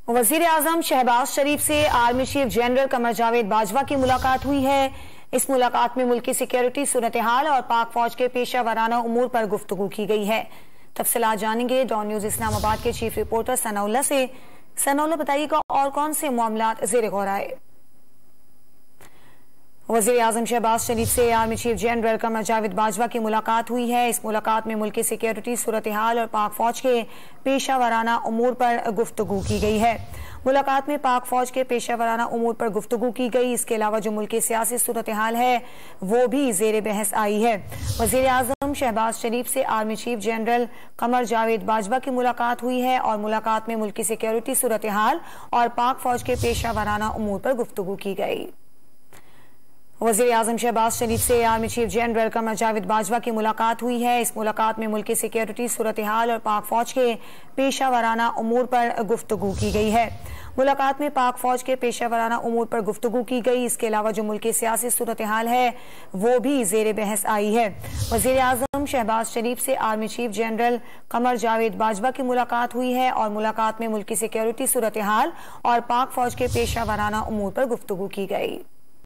वजीर आजम शहबाज शरीफ से army chief general Qamar Javed Bajwa की मुलाकात हुई है। इस मुलाकात में मुल्क की सिक्योरिटी सूरत हाल और पाक फौज के पेशा वराना उमूर पर गुफ्तगू की गई है। तफसीलात जानेंगे डॉन न्यूज इस्लामाबाद के चीफ रिपोर्टर सनाउल्लाह से। सनाउल्लाह, बताइएगा और कौन से मामलात ज़ेर गौर आए? वज़ीर आज़म शहबाज शरीफ से army chief general Qamar Javed Bajwa की मुलाकात हुई है। इस मुलाकात में मुल्क की सिक्योरिटी सूरत हाल और पाक फौज के पेशा वराना उमूर पर गुफ्तगू की गई है। मुलाकात में पाक फौज के पेशा वराना उमूर पर गुफ्तगू की गई। इसके अलावा जो मुल्क की सियासी सूरत हाल है वो भी ज़ेर बहस आई है। वज़ीर आज़म शहबाज शरीफ से army chief general Qamar Javed Bajwa की मुलाकात हुई है और मुलाकात में मुल्क की सिक्योरिटी सूरत हाल और पाक फौज के पेशा वराना उमूर पर गुफ्तगू की गई। वज़ीर आज़म शहबाज शरीफ से army chief general Qamar Javed Bajwa की मुलाकात हुई है। इस मुलाकात में मुल्क की सिक्योरिटी सूरत हाल और पाक फौज के पेशा वराना उमूर पर गुफ्तगू की गई है। मुलाकात में पाक फौज के पेशा वराना उमूर पर गुफ्तगू की गई। इसके अलावा जो मुल्क की सियासी सूरत हाल है वो भी ज़ेर बहस आई है। वज़ीर आज़म शहबाज शरीफ से army chief general Qamar Javed Bajwa की मुलाकात हुई है और मुलाकात में मुल्क की सिक्योरिटी सूरत हाल और पाक फौज के पेशा वराना उमूर पर गुफ्तगू की गई।